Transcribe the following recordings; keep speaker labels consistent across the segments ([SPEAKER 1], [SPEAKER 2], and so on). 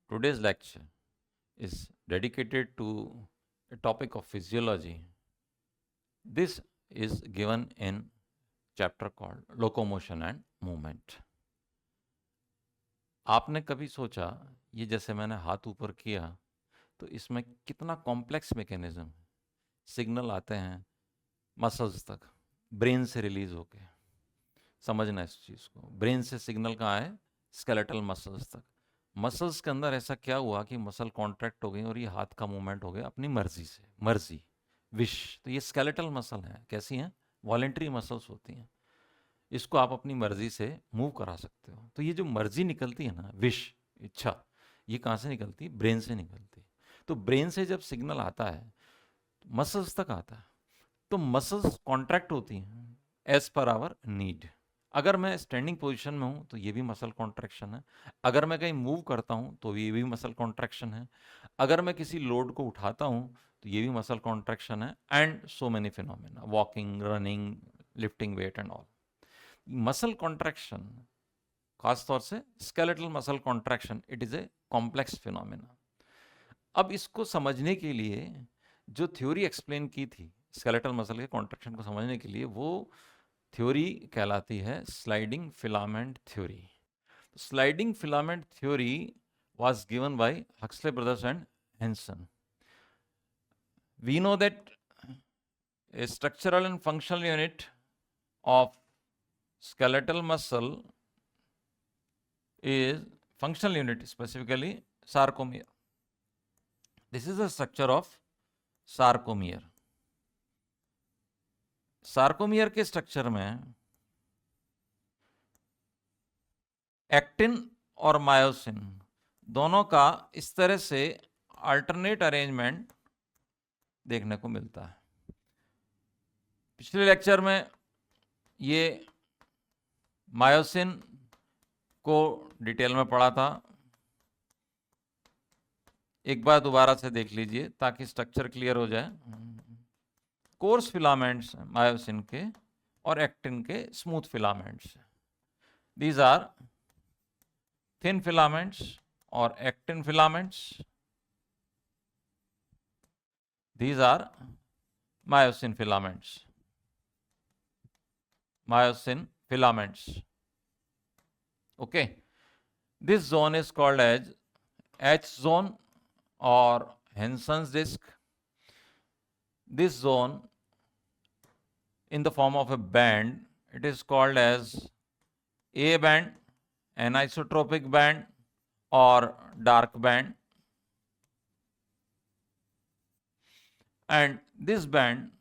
[SPEAKER 1] Today's lecture is dedicated to a topic of physiology. This is given in chapter called locomotion and movement. आपने कभी सोचा ये जैसे मैंने हाथ ऊपर किया तो इसमें कितना कॉम्प्लेक्स मैकेनिज्म है, सिग्नल आते हैं मसल्स तक, ब्रेन से रिलीज होके। समझना इस चीज़ को, ब्रेन से सिग्नल कहाँ है, स्केलेटल मसल्स तक। मसल्स के अंदर ऐसा क्या हुआ कि मसल कॉन्ट्रैक्ट हो गई और ये हाथ का मूवमेंट हो गया अपनी मर्जी से, मर्जी, विश। तो ये स्केलेटल मसल हैं, कैसी हैं, वॉलेंट्री मसल्स होती हैं। इसको आप अपनी मर्जी से मूव करा सकते हो। तो ये जो मर्जी निकलती है ना, विश, इच्छा, ये कहाँ से निकलती, ब्रेन से निकलती है। तो ब्रेन से जब सिग्नल आता है मसल्स तक आता है, तो मसल्स कॉन्ट्रैक्ट होती हैं एज पर आवर नीड। अगर मैं स्टैंडिंग पोजीशन में हूं तो ये भी मसल कॉन्ट्रैक्शन है, अगर मैं कहीं मूव करता हूं तो ये भी मसल कॉन्ट्रैक्शन है, अगर मैं किसी लोड को उठाता हूं तो ये भी मसल कॉन्ट्रैक्शन है, and so many phenomena, walking, running, lifting wait and all. Muscle contraction, खासतौर से skeletal muscle contraction, it is a complex phenomena. अब इसको समझने के लिए जो थ्योरी एक्सप्लेन की थी स्केलेटल मसल के कॉन्ट्रैक्शन को समझने के लिए, वो थ्योरी कहलाती है sliding filament theory. Sliding filament theory was given by Huxley brothers and Henson. We know that a structural and functional unit of skeletal muscle is functional unit, specifically sarcomere. This is the structure of sarcomere. Sarcomere के structure में actin और myosin दोनों का इस तरह से alternate arrangement देखने को मिलता है। पिछले लेक्चर में ये मायोसिन को डिटेल में पढ़ा था, एक बार दोबारा से देख लीजिए ताकि स्ट्रक्चर क्लियर हो जाए। कोर्स फिलामेंट्स मायोसिन के और एक्टिन के smooth filaments. These are thin filaments और actin filaments. These are myosin filaments. Myosin filaments. Okay. This zone is called as H zone or Henson's disk. This zone in the form of a band, it is called as A band, anisotropic band or dark band. And this band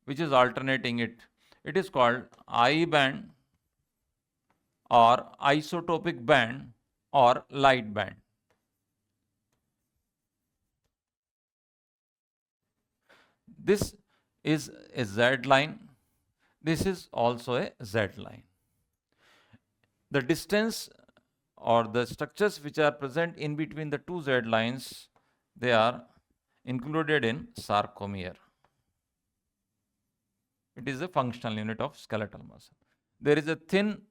[SPEAKER 1] which is alternating it, it is called I band or isotopic band or light band. This is a Z line, this is also a Z line. The distance or the structures which are present in between the two Z lines, they are included in sarcomere. It is a functional unit of skeletal muscle. There is a thin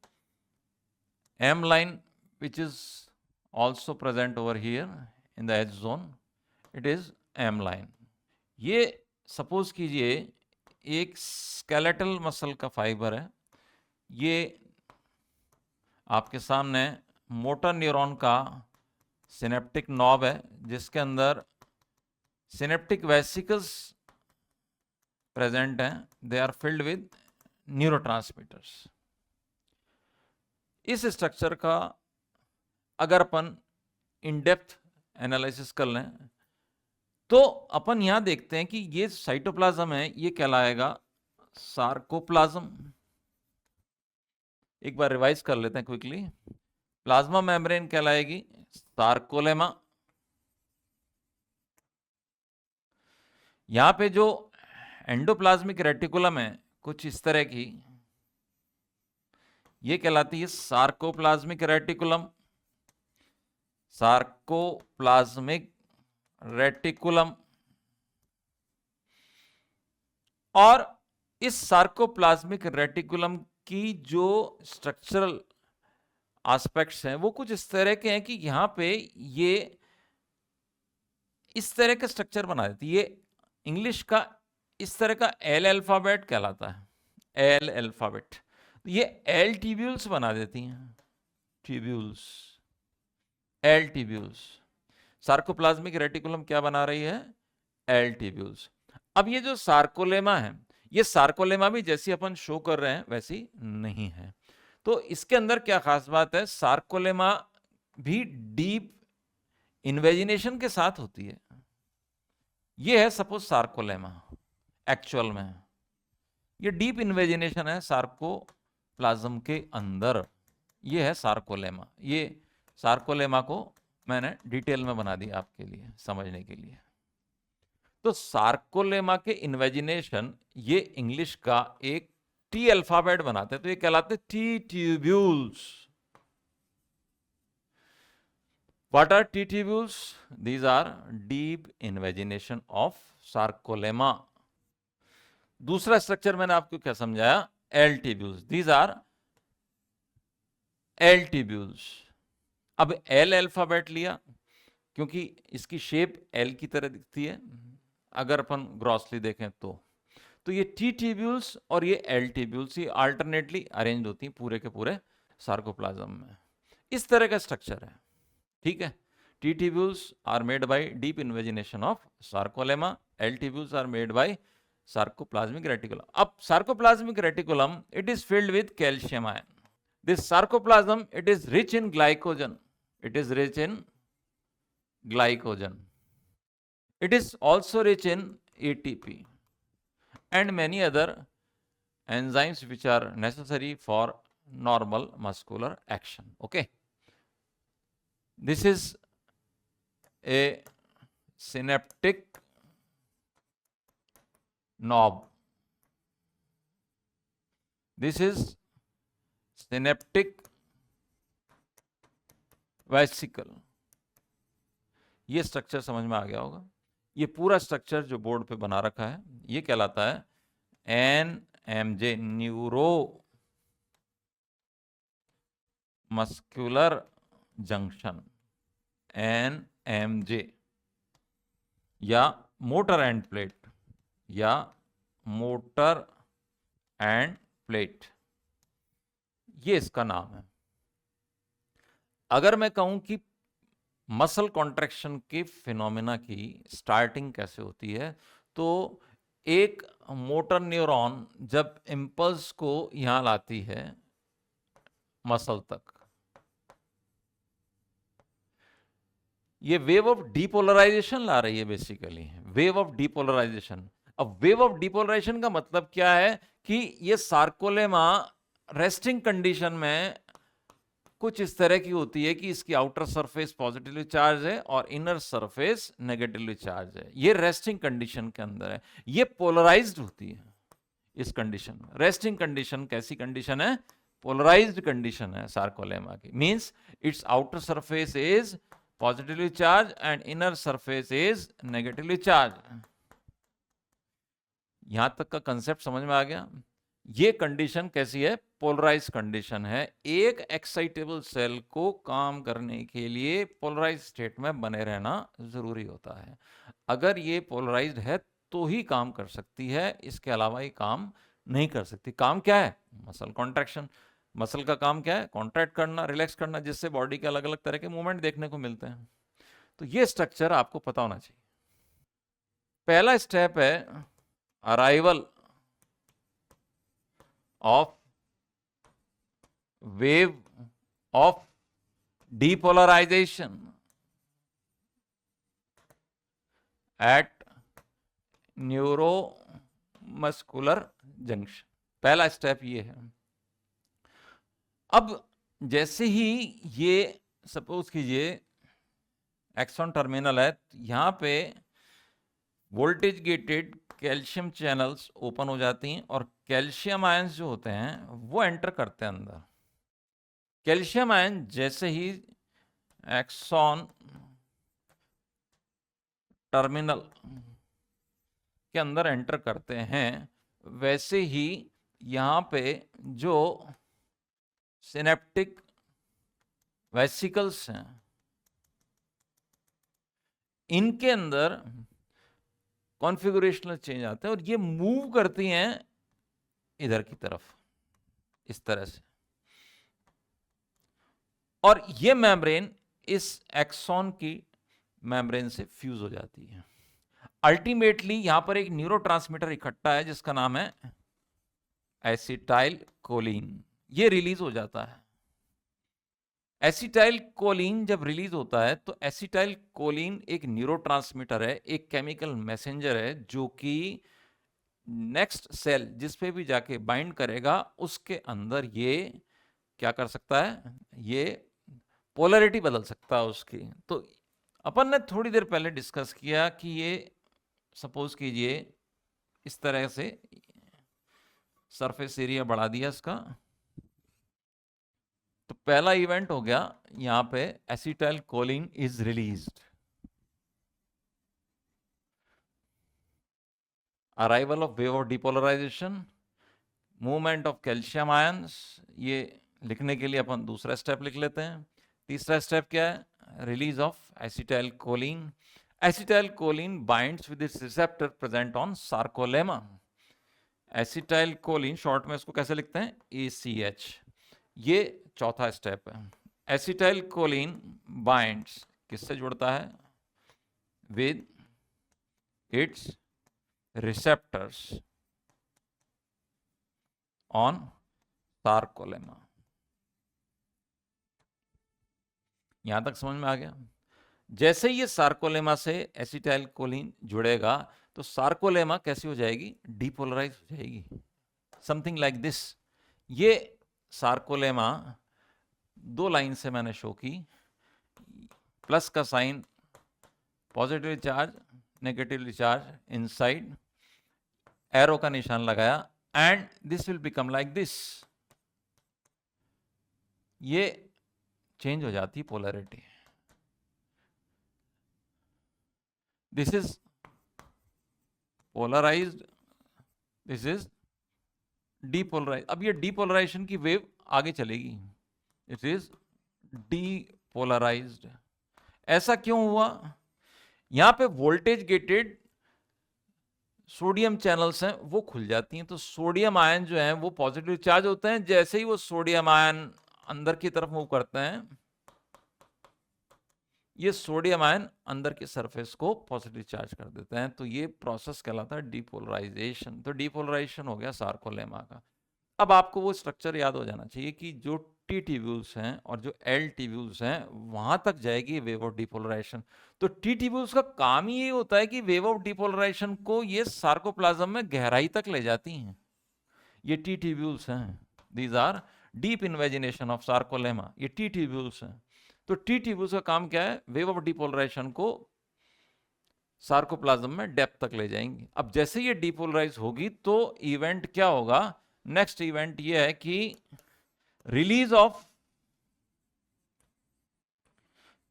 [SPEAKER 1] M line which is also present over here in the H zone. It is M line. ये suppose कीजिए एक skeletal muscle का fibre है, ये आपके सामने motor neuron का synaptic knob है जिसके अंदर सिनेप्टिक वेसिकल्स प्रेजेंट हैं, they are filled with neurotransmitters. इस स्ट्रक्चर का अगर अपन इन डेप्थ एनालिसिस कर लें तो अपन यहां देखते हैं कि ये साइटोप्लाज्म है, ये कहलाएगा सार्कोप्लाज्म। एक बार रिवाइज कर लेते हैं क्विकली। प्लाज्मा मेम्ब्रेन कहलाएगी सार्कोलेमा। यहां पे जो एंडोप्लाज्मिक रेटिकुलम है कुछ इस तरह की, ये कहलाती है सार्कोप्लाज्मिक रेटिकुलम। Sarcoplasmic reticulum. और इस सार्कोप्लाज्मिक रेटिकुलम की जो स्ट्रक्चरल एस्पेक्ट्स हैं वो कुछ इस तरह के हैं कि यहाँ पे ये इस तरह का स्ट्रक्चर बना देती है। ये इंग्लिश का इस तरह का एल अल्फाबेट कहलाता है, एल अल्फाबेट। ये एल ट्यूब्यूल्स बना देती हैं, tubules, L tubules. Sarcoplasmic reticulum क्या बना रही है? L tubules. अब ये जो सार्कोलेमा है, ये सार्कोलेमा भी जैसी अपन शो कर रहे हैं वैसी नहीं है। तो इसके अंदर क्या खास बात है? सार्कोलेमा भी डीप इन्वेजिनेशन के साथ होती है। ये है सपोज सार्कोलेमा, एक्चुअल में ये डीप इन्वेजिनेशन है सार्कोप्लाज्म के अंदर। ये है सार्कोलेमा। ये सार्कोलेमा को मैंने डिटेल में बना दिया आपके लिए समझने के लिए। तो सार्कोलेमा के इन्वेजिनेशन ये इंग्लिश का एक टी अल्फाबेट बनाते हैं, तो ये कहलाते T tubules. What are T tubules? These are deep invagination of sarcolemma. दूसरा स्ट्रक्चर मैंने आपको क्या समझाया? L tubules. These are L tubules. अब L अल्फाबेट लिया क्योंकि इसकी शेप L की तरह दिखती है अगर अपन ग्रॉसली देखें तो ये T tubules और ये L tubules ये अल्टरनेटली अरेंज होती हैं पूरे के पूरे सार्कोप्लाज्म में। इस तरह का स्ट्रक्चर है, ठीक है। T tubules are made by deep invagination of sarcolemma. L tubules are made by sarcoplasmic reticulum. अब sarcoplasmic reticulum, it is filled with calcium ion. This sarcoplasm, it is rich in glycogen. It is rich in glycogen. It is also rich in ATP and many other enzymes which are necessary for normal muscular action. Okay. This is a synaptic knob. This is synaptic vesicle. ये structure समझ में आ गया होगा। ये पूरा structure जो board पे बना रखा है ये कहलाता है NMJ, neuro muscular junction, NMJ, या मोटर एंड प्लेट, या मोटर एंड प्लेट, ये इसका नाम है। अगर मैं कहूं कि मसल कॉन्ट्रैक्शन के फिनोमेना की स्टार्टिंग कैसे होती है, तो एक मोटर न्यूरॉन जब इंपल्स को यहां लाती है मसल तक, ये वेव ऑफ डीपोलराइजेशन ला रही है बेसिकली, वेव ऑफ डीपोलराइजेशन। अब वेव ऑफ डीपोलराइजेशन का मतलब क्या है कि ये सार्कोलेमा रेस्टिंग कंडीशन में कुछ इस तरह की होती है कि इसकी आउटर सरफेस पॉजिटिवली चार्ज है और इनर सरफेस नेगेटिवली चार्ज है। ये रेस्टिंग कंडीशन के अंदर है, ये पोलराइज्ड होती है इस कंडीशन में। रेस्टिंग कंडीशन कैसी कंडीशन है? पोलराइज्ड कंडीशन है सार्कोलेमा की। Means it's outer surface is positively charged and inner surface is negatively charged. यहां तक का कंसेप्ट समझ में आ गया? ये कंडीशन कैसी है? पोलराइज कंडीशन है। एक एक्साइटेबल सेल को काम करने के लिए पोलराइज स्टेट में बने रहना जरूरी होता है। अगर ये पोलराइज्ड है तो ही काम कर सकती है, इसके अलावा ये काम नहीं कर सकती। काम क्या है? Muscle contraction. मसल का काम क्या है? कॉन्ट्रैक्ट करना, रिलैक्स करना, जिससे बॉडी के अलग अलग तरह के मूवमेंट देखने को मिलते हैं। तो ये स्ट्रक्चर आपको पता होना चाहिए। पहला स्टेप है arrival of wave of depolarization at neuromuscular junction. पहला स्टेप ये है। अब जैसे ही ये सपोज कीजिए एक्सॉन टर्मिनल है, यहां पे voltage gated calcium channels open हो जाती हैं और कैल्शियम आयंस जो होते हैं वो एंटर करते हैं अंदर। कैल्शियम आयन जैसे ही एक्सॉन टर्मिनल के अंदर एंटर करते हैं, वैसे ही यहां पे जो सिनेप्टिक वेसिकल्स हैं इनके अंदर कॉन्फ़िगरेशनल चेंज आते हैं और ये मूव करती हैं इधर की तरफ इस तरह से, और ये मेम्ब्रेन इस एक्सॉन की मेम्ब्रेन से फ्यूज हो जाती है। अल्टीमेटली यहां पर एक न्यूरोट्रांसमीटर इकट्ठा है जिसका नाम है एसिटाइल कोलिन, ये रिलीज हो जाता है। एसिटाइल कोलिन जब रिलीज होता है तो एसिटाइल कोलिन एक न्यूरोट्रांसमीटर है, एक केमिकल मैसेंजर है जो कि नेक्स्ट सेल जिस पे भी जाके बाइंड करेगा उसके अंदर ये क्या कर सकता है, ये पोलैरिटी बदल सकता है उसकी। तो अपन ने थोड़ी देर पहले डिस्कस किया कि ये सपोज कीजिए इस तरह से सरफेस एरिया बढ़ा दिया इसका, तो पहला इवेंट हो गया यहां पे acetylcholine is released, arrival of wave of depolarization, movement of calcium ions, ये लिखने के लिए अपन दूसरा स्टेप लिख लेते हैं। तीसरा स्टेप क्या है, release of acetyl choline. Acetyl choline binds with its receptor present on sarcolemma. Acetyl choline short में इसको कैसे लिखते हैं, ACH। ये चौथा स्टेप है। एसिटाइल कोलिन बाइंड्स किससे जुड़ता है, with its receptors on sarcolemma. यहां तक समझ में आ गया। जैसे ही ये सार्कोलेमा से एसिटाइल कोलिन जुड़ेगा तो सार्कोलेमा कैसी हो जाएगी, डीपोलराइज हो जाएगी, समथिंग लाइक दिस। ये सार्कोलेमा दो लाइन से मैंने शो की, प्लस का sign positive charge, negative charge inside, arrow का निशान लगाया, and this will become like this. ये चेंज हो जाती है polarity. This is polarized, this is depolarize. अब ये डीपोलराइजेशन की वेव आगे चलेगी, इट इज डीपोलराइज्ड। ऐसा क्यों हुआ, यहां पे वोल्टेज गेटेड सोडियम चैनल्स हैं वो खुल जाती हैं, तो सोडियम आयन जो हैं वो पॉजिटिव चार्ज होते हैं। जैसे ही वो सोडियम आयन अंदर की तरफ मूव करते हैं, ये सोडियम आयन अंदर के सरफेस को पॉजिटिव चार्ज कर देते हैं, तो ये प्रोसेस कहलाता है डीपोलराइजेशन। तो डीपोलराइजेशन हो गया सार्कोलेमा का। अब आपको वो स्ट्रक्चर याद हो जाना चाहिए कि जो टी ट्यूब्यूल्स हैं और जो एल ट्यूब्यूल्स हैं वहां तक जाएगी वेव ऑफ डिपोलराइजेशन। तो टी ट्यूब्यूल्स का काम ही ये होता है कि वेव ऑफ डिपोलराइजेशन को ये सार्कोप्लाज्म में गहराई तक ले जाती हैं। ये टी ट्यूब्यूल्स हैं, these are deep invagination of sarcolemma, ये टी ट्यूब्यूल्स हैं। तो टी ट्यूब्यूल्स का काम क्या है, वेव ऑफ डिपोलराइजेशन को सार्कोप्लाज्म में डेप्थ तक ले जाएंगे। अब जैसे ये डिपोलराइज होगी तो इवेंट क्या होगा, नेक्स्ट इवेंट ये है कि release of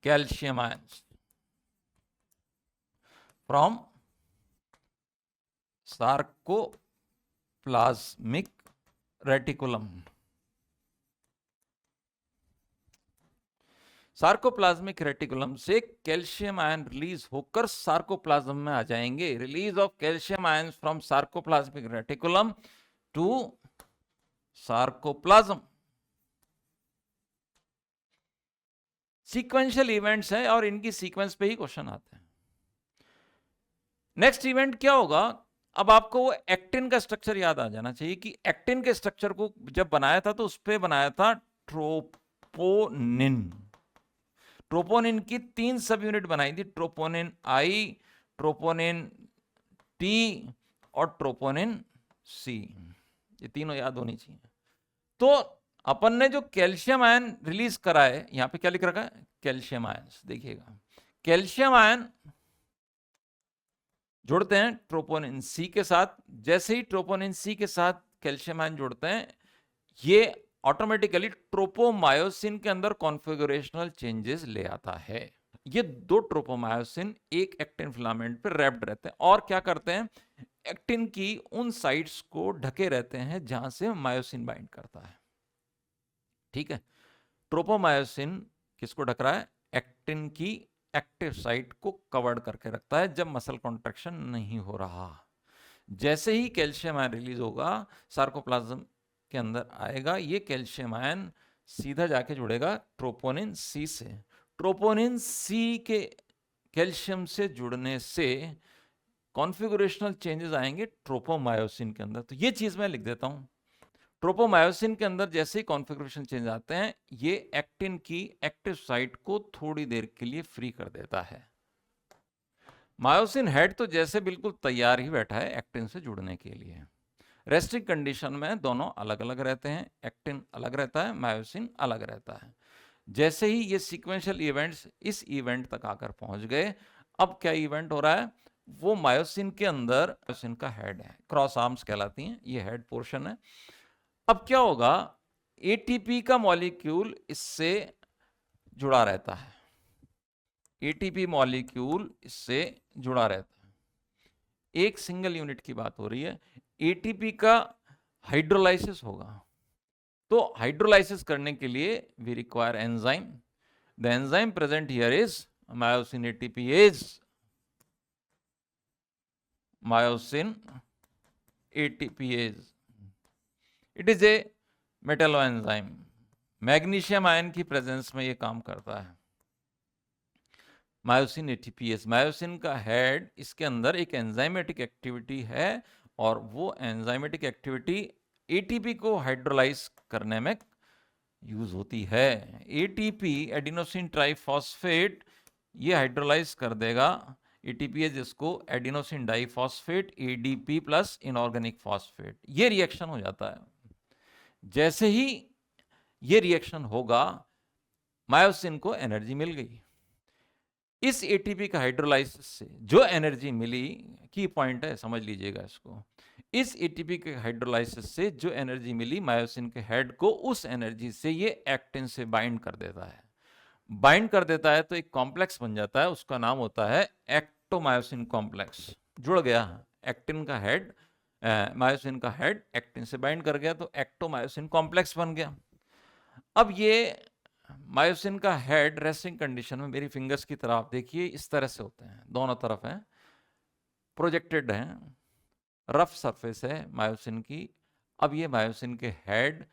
[SPEAKER 1] calcium ions from sarcoplasmic reticulum. Sarcoplasmic reticulum से कैल्शियम आयन रिलीज होकर सार्कोप्लाज्म में आ जाएंगे। Release of calcium ion from sarcoplasmic reticulum to sarcoplasm. Sequential events हैं और इनकी सीक्वेंस पे ही क्वेश्चन आते हैं। नेक्स्ट इवेंट क्या होगा, अब आपको वो एक्टिन का स्ट्रक्चर याद आ जाना चाहिए कि एक्टिन के स्ट्रक्चर को जब बनाया था तो उस पे बनाया था ट्रोपोनिन। ट्रोपोनिन की 3 सब यूनिट बनाई थी, ट्रोपोनिन आई, ट्रोपोनिन टी और ट्रोपोनिन सी। ये तीनों याद होनी चाहिए। तो अपन ने जो कैल्शियम आयन रिलीज करा है, यहां पे क्या लिख रखा है, कैल्शियम आयन। देखिएगा, कैल्शियम आयन जुड़ते हैं ट्रोपोनिन सी के साथ। जैसे ही ट्रोपोनिन सी के साथ कैल्शियम आयन जुड़ते हैं, ये ऑटोमेटिकली ट्रोपोमायोसिन के अंदर कॉन्फ़िगरेशनल चेंजेस ले आता है। ये दो ट्रोपोमायोसिन एक एक्टिन फिलामेंट पर रैप्ड रहते हैं और क्या करते हैं, एक्टिन की उन साइट्स को ढके रहते हैं जहां से मायोसिन बाइंड करता है। ठीक है, ट्रोपोमायोसिन किसको ढक रहा है, एक्टिन की एक्टिव साइट को कवर्ड करके रखता है जब मसल कॉन्ट्रैक्शन नहीं हो रहा। जैसे ही कैल्शियम आयन रिलीज होगा सार्कोप्लाज्म के अंदर आएगा, ये कैल्शियम आयन सीधा जाके जुड़ेगा ट्रोपोनिन सी से। ट्रोपोनिन सी के कैल्शियम से जुड़ने से कॉन्फ़िगरेशनल चेंजेस आएंगे ट्रोपोमायोसिन के अंदर। तो ये चीज मैं लिख देता हूं, ट्रोपोमायोसिन के अंदर जैसे ही कॉन्फ़िगरेशन चेंज आते हैं, ये एक्टिन की एक्टिव साइट को थोड़ी देर के लिए फ्री कर देता है। मायोसिन हेड तो जैसे बिल्कुल तैयार ही बैठा है एक्टिन से जुड़ने के लिए। रेस्ट्रिक्ट कंडीशन में दोनों अलग अलग रहते हैं, एक्टिन अलग रहता है, मायोसिन अलग रहता है। जैसे ही ये सीक्वेंशियल इवेंट्स इस इवेंट तक आकर पहुंच गए, अब क्या इवेंट हो रहा है, वो मायोसिन के अंदर मायोसिन का हेड है, क्रॉस आर्म्स कहलाती हैं, ये हेड पोर्शन है। अब क्या होगा, एटीपी का मॉलिक्यूल इससे जुड़ा रहता है, एटीपी मॉलिक्यूल इससे जुड़ा रहता है। एक सिंगल यूनिट की बात हो रही है, एटीपी का हाइड्रोलाइसिस होगा। तो हाइड्रोलाइसिस करने के लिए we require enzyme. The enzyme present here is myosin ATPase, myosin ATPase. It is a metalloenzyme, magnesium ion की प्रेजेंस में ये काम करता है। मायोसिन एटीपीएस, मायोसिन का हेड, इसके अंदर एक एंजाइमेटिक एक्टिविटी है और वो एंजाइमेटिक एक्टिविटी एटीपी को हाइड्रोलाइज करने में यूज होती है। एटीपी एडिनोसिन ट्राइफॉस्फेट ये हाइड्रोलाइज कर देगा, एटीपीएस जिसको adenosine diphosphate ADP plus inorganic phosphate, ये रिएक्शन हो जाता है। जैसे ही ये रिएक्शन होगा, मायोसिन को एनर्जी मिल गई। इस एटीपी का हाइड्रोलाइसिस से जो एनर्जी मिली, की पॉइंट है, समझ लीजिएगा इसको, इस एटीपी के हाइड्रोलाइसिस से जो एनर्जी मिली मायोसिन के हेड को, उस एनर्जी से ये एक्टिन से बाइंड कर देता है। बाइंड कर देता है तो एक कॉम्प्लेक्स बन जाता है, उसका नाम होता है एक्टोमायोसिन कॉम्प्लेक्स। जुड़ गया एक्टिन का हेड, मायोसिन का हेड एक्टिन से बाइंड कर गया तो एक्टोमायोसिन कॉम्प्लेक्स बन गया। अब ये मायोसिन का हेड रेस्टिंग कंडीशन में, मेरी फिंगर्स की तरफ देखिए, इस तरह से होते हैं, दोनों तरफ हैं, प्रोजेक्टेड हैं, रफ सरफेस है मायोसिन की। अब ये मायोसिन के हेड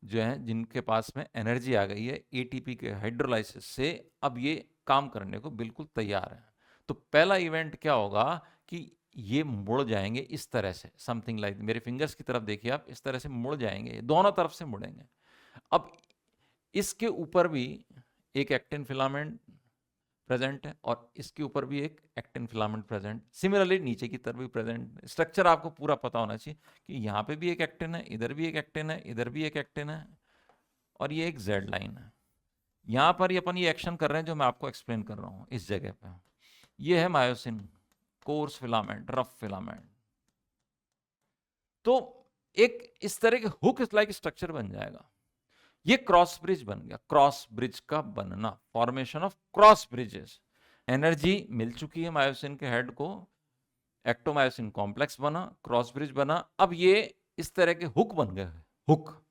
[SPEAKER 1] जो हैं, जिनके पास में एनर्जी आ गई है एटीपी के हाइड्रोलाइसिस से, अब ये काम करने को बिल्कुल तैयार है। तो पहला इवेंट क्या होगा कि ये मुड़ जाएंगे इस तरह से, समथिंग लाइक, मेरे फिंगर्स की तरफ देखिए आप, इस तरह से मुड़ जाएंगे, दोनों तरफ से मुड़ेंगे। अब इसके ऊपर भी एक एक्टिन फिलामेंट प्रेजेंट है और इसके ऊपर भी एक एक्टिन फिलामेंट प्रेजेंट, सिमिलरली नीचे की तरफ भी प्रेजेंट। स्ट्रक्चर आपको पूरा पता होना चाहिए कि यहाँ पे भी एक एक्टिन है, इधर भी एक एक्टिन है, इधर भी एक एक्टिन है, और ये एक जेड लाइन है। यहाँ पर अपन ये एक्शन कर रहे हैं जो मैं आपको एक्सप्लेन कर रहा हूँ इस जगह पे। ये है myosin course filament, rough filament. तो एक इस तरह के हुक लाइक स्ट्रक्चर बन जाएगा। ये क्रॉस ब्रिज बन गया, क्रॉस ब्रिज का बनना, formation of cross bridges. Energy मिल चुकी है मायोसिन के हेड को, एक्टोमायोसिन कॉम्प्लेक्स बना, क्रॉस ब्रिज बना। अब ये इस तरह के हुक बन गए, हुक,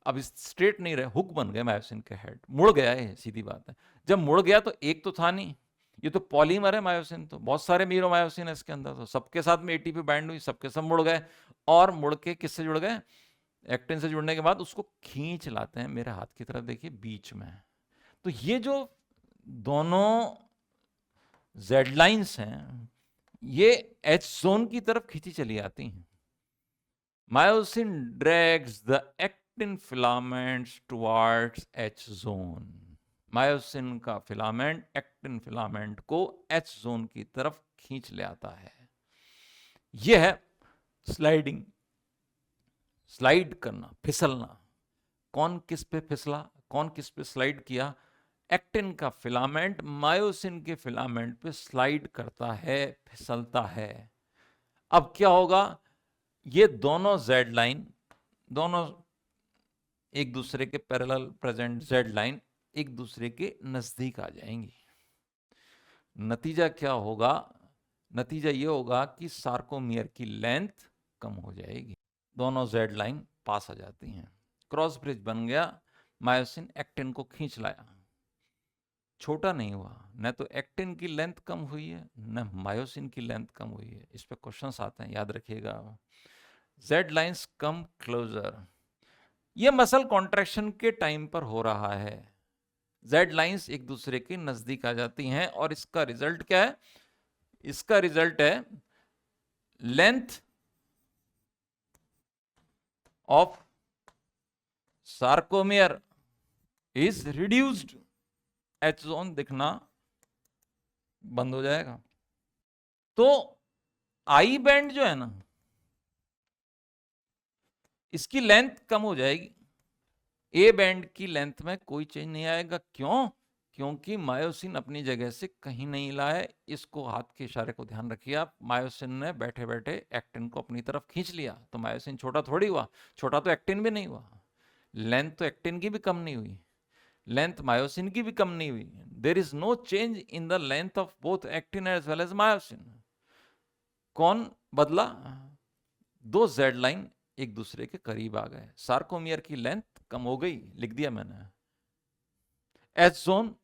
[SPEAKER 1] अब स्ट्रेट नहीं रहे, हुक बन गए मायोसिन के हेड, मुड़ गया है, सीधी बात है। जब मुड़ गया तो एक तो था नहीं, ये तो पॉलीमर है मायोसिन, तो बहुत सारे मीरोमायोसिन है इसके अंदर, तो सबके साथ में एटीपी बाइंड हुई, सबके सब मुड़ गए। और मुड़ के किससे जुड़ गए, एक्टिन से जुड़ने के बाद उसको खींच लाते हैं, मेरे हाथ की तरफ देखिए बीच में। तो ये जो दोनों जेड लाइंस हैं, ये एच जोन की तरफ खींची चली आती हैं। Myosin drags the actin filaments towards H zone. Myosin का फिलामेंट एक्टिन फिलामेंट को एच जोन की तरफ खींच ले आता है। यह है स्लाइडिंग, स्लाइड करना, फिसलना। कौन किस पे फिसला, कौन किस पे स्लाइड किया, एक्टिन का फिलामेंट मायोसिन के फिलामेंट पे स्लाइड करता है, फिसलता है। अब क्या होगा, ये दोनों जेड लाइन, दोनों एक दूसरे के पैरेलल प्रेजेंट जेड लाइन एक दूसरे के नजदीक आ जाएंगी। नतीजा क्या होगा, नतीजा ये होगा कि सार्कोमियर की लेंथ कम हो जाएगी, दोनों जेड लाइन पास आ जाती हैं, क्रॉस ब्रिज बन गया, मायोसिन एक्टिन को खींच लाया। छोटा नहीं हुआ, न तो एक्टिन की लेंथ कम हुई है न मायोसिन की लेंथ कम हुई है। इस पे क्वेश्चंस आते हैं, याद रखिएगा। जेड लाइंस कम क्लोजर, ये मसल कॉन्ट्रैक्शन के टाइम पर हो रहा है। जेड लाइंस एक दूसरे के नजदीक आ जाती हैं और इसका रिजल्ट क्या है? इसका रिजल्ट है length of sarcomere is reduced, H zone दिखना बंद हो जाएगा। तो आई बैंड जो है ना, इसकी लेंथ कम हो जाएगी, ए बैंड की लेंथ में कोई चेंज नहीं आएगा। क्यों? क्योंकि मायोसिन अपनी जगह से कहीं नहीं हिला है। इसको हाथ के इशारे को ध्यान रखिए आप, मायोसिन ने बैठे बैठे एक्टिन को अपनी तरफ खींच लिया, तो मायोसिन छोटा थोड़ी हुआ, छोटा तो एक्टिन भी नहीं हुआ। लेंथ तो एक्टिन की भी कम नहीं हुई, लेंथ मायोसिन की भी कम नहीं हुई। There is no change in the length of both actin as well as myosin. कौन बदला? दो जेड लाइन एक दूसरे के करीब आ गए, सार्कोमियर की लेंथ कम हो गई, लिख दिया मैंने। एच जोन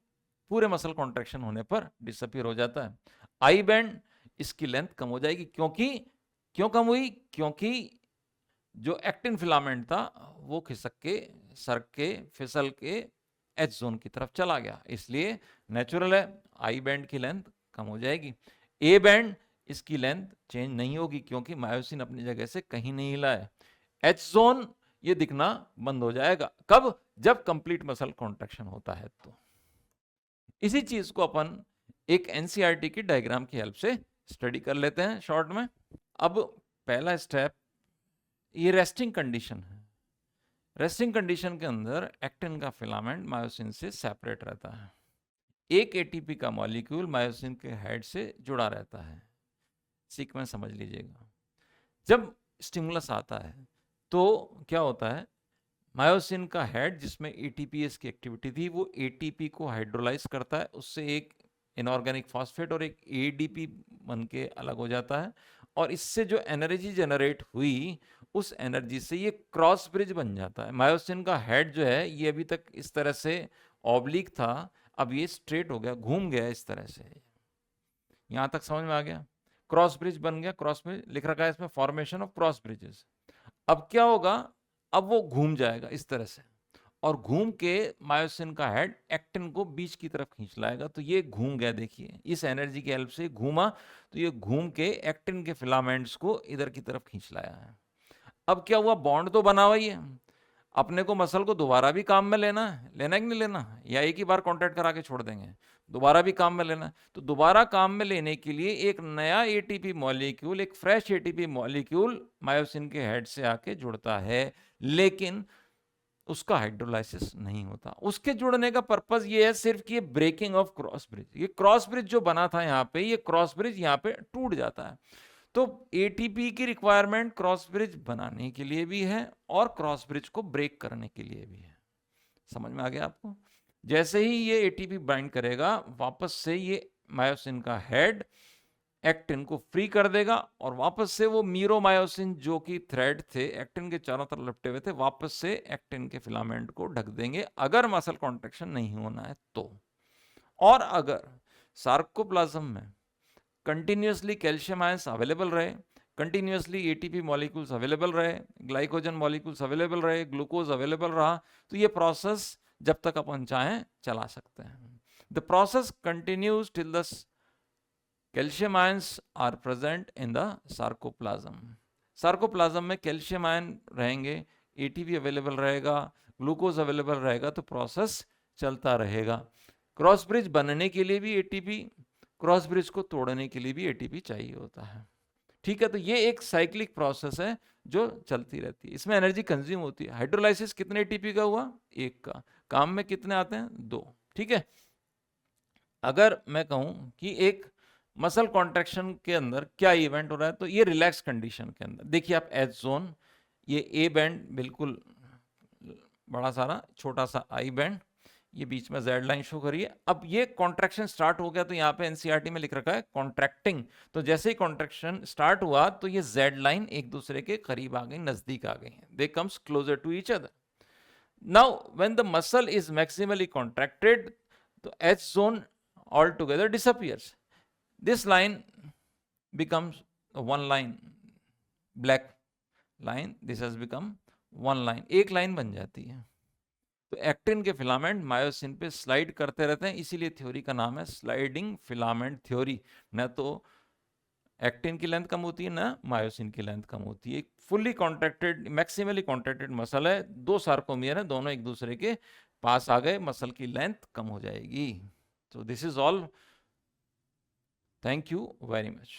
[SPEAKER 1] पूरे मसल कॉन्ट्रैक्शन होने पर डिसअपीयर हो जाता है। आई बैंड, इसकी लेंथ कम हो जाएगी, क्योंकि क्यों कम हुई? क्योंकि जो एक्टिन फिलामेंट था वो खिसक के, सरक के, फिसल के एच जोन की तरफ चला गया, इसलिए नेचुरल है आई बैंड की लेंथ कम हो जाएगी। ए बैंड, इसकी लेंथ चेंज नहीं होगी क्योंकि मायोसिन अपनी जगह से कहीं नहीं हिला है। एच जोन ये दिखना बंद हो जाएगा, कब? जब कंप्लीट मसल कॉन्ट्रैक्शन होता है। तो इसी चीज को अपन एक एनसीईआरटी की डायग्राम की हेल्प से स्टडी कर लेते हैं शॉर्ट में। अब पहला स्टेप, ये रेस्टिंग कंडीशन है। रेस्टिंग कंडीशन के अंदर एक्टिन का फिलामेंट मायोसिन से सेपरेट रहता है, एक एटीपी का मॉलिक्यूल मायोसिन के हेड से जुड़ा रहता है। सीक्वेंस समझ लीजिएगा। जब स्टिमुलस आता है तो क्या होता है, मायोसिन का हेड जिसमें एटीपीएस की एक्टिविटी थी, वो एटीपी को हाइड्रोलाइज करता है, उससे एक इनऑर्गेनिक फॉस्फेट और एक एडीपी बन के अलग हो जाता है, और इससे जो एनर्जी जनरेट हुई उस एनर्जी से ये क्रॉस ब्रिज बन जाता है। मायोसिन का हेड जो है ये अभी तक इस तरह से ऑब्लिक था, अब ये स्ट्रेट हो गया, घूम गया इस तरह से। यहां तक समझ में आ गया? क्रॉस ब्रिज बन गया, क्रॉस ब्रिज लिख रखा है इसमें, फॉर्मेशन ऑफ क्रॉस ब्रिजेस। अब क्या होगा, अब वो घूम जाएगा इस तरह से, और घूम के मायोसिन का हेड एक्टिन को बीच की तरफ खींच लाएगा। तो ये घूम गया, देखिए इस एनर्जी की हेल्प से घूमा, तो ये घूम के एक्टिन के फिलामेंट्स को इधर की तरफ खींच लाया है। अब क्या हुआ, बॉन्ड तो बना हुआ ही है, अपने को मसल को दोबारा भी काम में लेना है, लेना है कि नहीं लेना, या एक ही बार कॉन्ट्रैक्ट करा के छोड़ देंगे? दोबारा भी काम में लेना है। तो दोबारा काम में लेने के लिए एक नया एटीपी मॉलिक्यूल, एक फ्रेश एटीपी मॉलिक्यूल मायोसिन के हेड से आके जुड़ता है, लेकिन उसका हाइड्रोलाइसिस नहीं होता। उसके जुड़ने का पर्पस ये है सिर्फ कि ये ब्रेकिंग ऑफ क्रॉस ब्रिज, ये क्रॉस ब्रिज जो बना था यहाँ पे, ये क्रॉस ब्रिज यहाँ पे टूट जाता है। तो एटीपी की रिक्वायरमेंट क्रॉस ब्रिज बनाने के लिए भी है और क्रॉस ब्रिज को ब्रेक करने के लिए भी है। समझ में आ गया आपको? जैसे ही ये एटीपी बाइंड करेगा, वापस से ये मायोसिन का हेड एक्टिन को फ्री कर देगा, और वापस से वो मीरोमायोसिन जो कि थ्रेड थे एक्टिन के चारों तरफ लपटे हुए थे, वापस से एक्टिन के फिलामेंट को ढक देंगे, अगर मसल कॉन्ट्रैक्शन नहीं होना है तो। और अगर सार्कोप्लाज्म में कंटिन्यूसली कैल्शियम आयंस अवेलेबल रहे, कंटिन्यूसली एटीपी मॉलिक्यूल्स अवेलेबल रहे, ग्लाइकोजन मॉलिक्यूल्स अवेलेबल रहे, ग्लूकोज अवेलेबल रहा, तो ये प्रोसेस जब तक अपन चाहें चला सकते हैं। The process continues till the calcium ions are present in the sarcoplasm. Sarcoplasm में कैल्शियम आयन रहेंगे, एटीपी अवेलेबल रहेगा, ग्लूकोज अवेलेबल रहेगा, तो प्रोसेस चलता रहेगा। क्रॉस ब्रिज बनने के लिए भी एटीपी, क्रॉस ब्रिज को तोड़ने के लिए भी एटीपी चाहिए होता है। ठीक है, तो ये एक साइक्लिक प्रोसेस है जो चलती रहती है, इसमें एनर्जी कंज्यूम होती है। हाइड्रोलाइसिस कितने एटीपी का हुआ? एक का। काम में कितने आते हैं? दो। ठीक है, अगर मैं कहूं कि एक मसल कॉन्ट्रैक्शन के अंदर क्या इवेंट हो रहा है, तो ये रिलैक्स कंडीशन के अंदर देखिए आप, एच जोन, ये ए बैंड बिल्कुल बड़ा सारा, छोटा सा आई बैंड, ये बीच में जेड लाइन शो करिए। अब ये कॉन्ट्रैक्शन स्टार्ट हो गया, तो यहाँ पे एनसीईआरटी में लिख रखा है कॉन्ट्रैक्टिंग, तो जैसे ही कॉन्ट्रैक्शन स्टार्ट हुआ तो ये जेड लाइन एक दूसरे के करीब आ गई, नजदीक आ गई, they comes closer to each other. Now when the muscle is maximally contracted, तो H zone altogether disappears. This line becomes one line, black line. This has become one line. एक लाइन बन जाती है. तो एक्टिन के filament myosin पे slide करते रहते हैं, इसीलिए थ्योरी का नाम है स्लाइडिंग फिलामेंट थ्योरी. न तो एक्टिन की लेंथ कम होती है, ना मायोसिन की लेंथ कम होती है. एक fully contracted, maximally contracted muscle है, दो सार्कोमियर है, दोनों एक दूसरे के पास आ गए, मसल की लेंथ कम हो जाएगी. So this is all. Thank you very much.